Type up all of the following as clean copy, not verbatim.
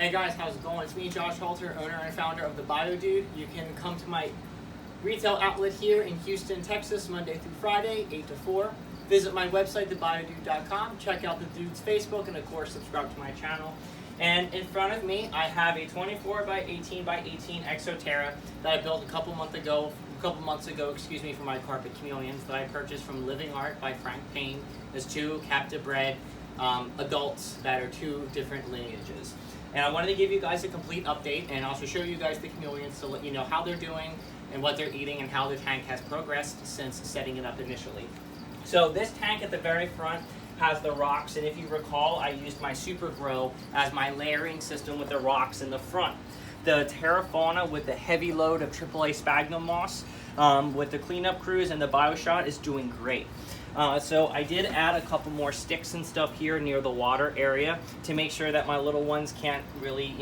Hey guys, how's it going? It's me, Josh Halter, owner and founder of the Bio Dude. You can come to my retail outlet here in Houston, Texas, Monday through Friday, 8 to 4. Visit my website, thebiodude.com. Check out the dude's Facebook, and of course, subscribe to my channel. And in front of me, I have a 24 by 18 by 18 Exo Terra that I built a couple months ago, for my Carpet Chameleons that I purchased from Living Art by Frank Payne. There's two captive bred adults that are two different lineages. And I wanted to give you guys a complete update and also show you guys the chameleons to let you know how they're doing and what they're eating and how the tank has progressed since setting it up initially. So this tank at the very front has the rocks, and if you recall, I used my SuperGrow as my layering system with the rocks in the front. The Terra Fauna with the heavy load of AAA sphagnum moss with the cleanup crews and the BioShot is doing great. So I did add a couple more sticks and stuff here near the water area to make sure that my little ones can't really,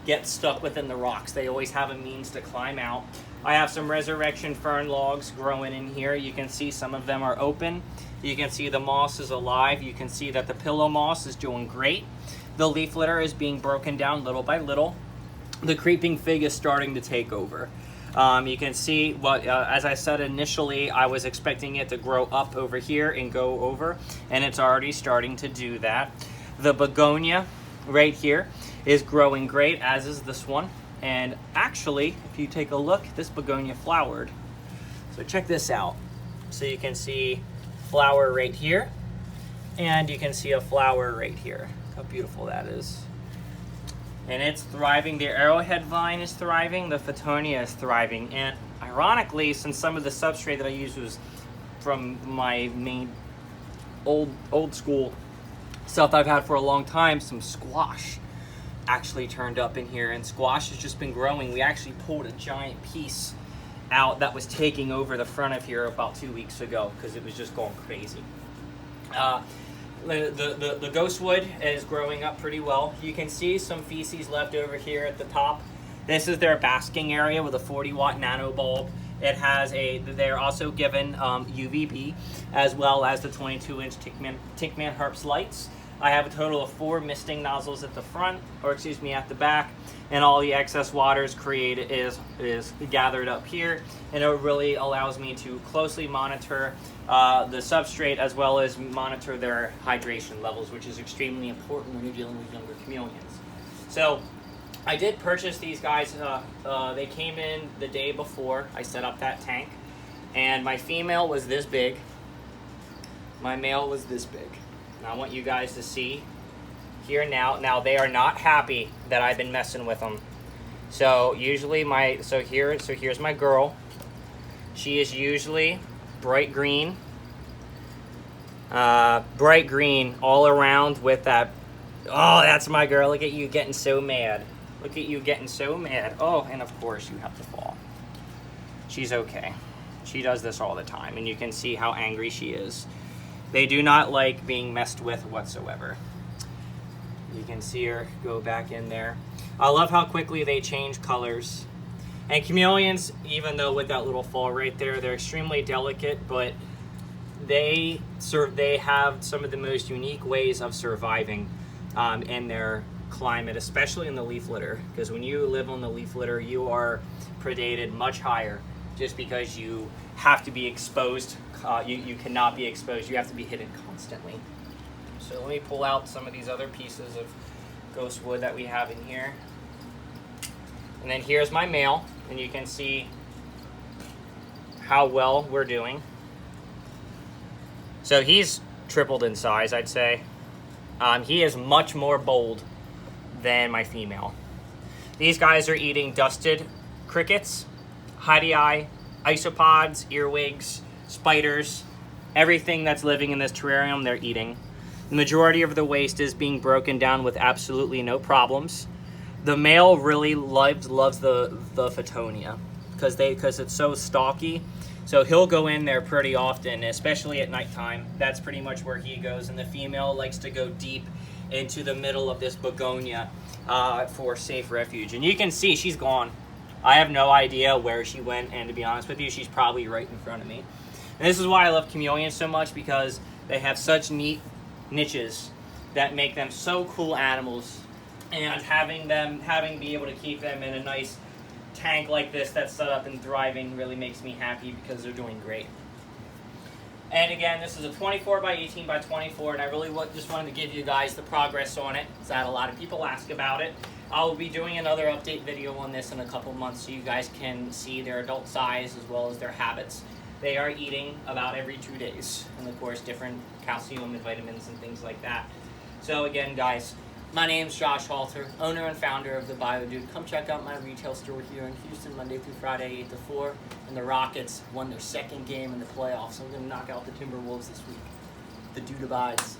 get stuck within the rocks. They always have a means to climb out. I have some resurrection fern logs growing in here. You can see some of them are open. You can see the moss is alive. You can see that the pillow moss is doing great. The leaf litter is being broken down little by little. The creeping fig is starting to take over. You can see what, as I said initially, I was expecting it to grow up over here and go over, and it's already starting to do that. The begonia right here is growing great, as is this one. And actually, if you take a look, this begonia flowered. So check this out. So you can see flower right here, and you can see a flower right here. How beautiful that is. And it's thriving. The arrowhead vine is thriving. The Faunia is thriving. And ironically, since some of the substrate that I used was from my main old school stuff I've had for a long time, some squash actually turned up in here. And squash has just been growing. We actually pulled a giant piece out that was taking over the front of here about 2 weeks ago because it was just going crazy. The ghostwood is growing up pretty well. You can see some feces left over here at the top. This is their basking area with a 40-watt nano bulb. It has they're also given UVB as well as the 22-inch Tickman Harps lights. I have a total of 4 misting nozzles at the front, at the back, and all the excess water is gathered up here, and it really allows me to closely monitor the substrate as well as monitor their hydration levels, which is extremely important when you're dealing with younger chameleons. So I did purchase these guys. They came in the day before I set up that tank, and my female was this big. My male was this big. And I want you guys to see here now. Now they are not happy that I've been messing with them. So usually here's my girl. She is usually bright green all around with that. Oh, that's my girl. Look at you getting so mad. Look at you getting so mad. Oh, and of course you have to fall. She's okay. She does this all the time, and you can see how angry she is. They do not like being messed with whatsoever. You can see her go back in there. I love how quickly they change colors. And chameleons, even though with that little fall right there, they're extremely delicate, but they have some of the most unique ways of surviving in their climate, especially in the leaf litter. Because when you live on the leaf litter, you are predated much higher just because you have to be exposed. You cannot be exposed. You have to be hidden constantly. So let me pull out some of these other pieces of ghost wood that we have in here. And then here's my male, and you can see how well we're doing. So he's tripled in size, I'd say. He is much more bold than my female. These guys are eating dusted crickets, hydei, isopods, earwigs, spiders, everything that's living in this terrarium they're eating. The majority of the waste is being broken down with absolutely no problems. The male really loves the Faunia because it's so stalky. So he'll go in there pretty often, especially at nighttime. That's pretty much where he goes. And the female likes to go deep into the middle of this begonia for safe refuge. And you can see she's gone. I have no idea where she went, and to be honest with you, she's probably right in front of me. And this is why I love chameleons so much, because they have such neat niches that make them so cool animals and be able to keep them in a nice tank like this that's set up and thriving really makes me happy because they're doing great. And again, this is a 24 by 18 by 24, and I really just wanted to give you guys the progress on it, because I had a lot of people ask about it. I'll be doing another update video on this in a couple months so you guys can see their adult size as well as their habits. They are eating about every 2 days, and of course different calcium and vitamins and things like that. So again, guys, my name's Josh Halter, owner and founder of the Bio Dude. Come check out my retail store here in Houston, Monday through Friday, 8 to 4. And the Rockets won their second game in the playoffs. I'm going to knock out the Timberwolves this week. The Dude abides.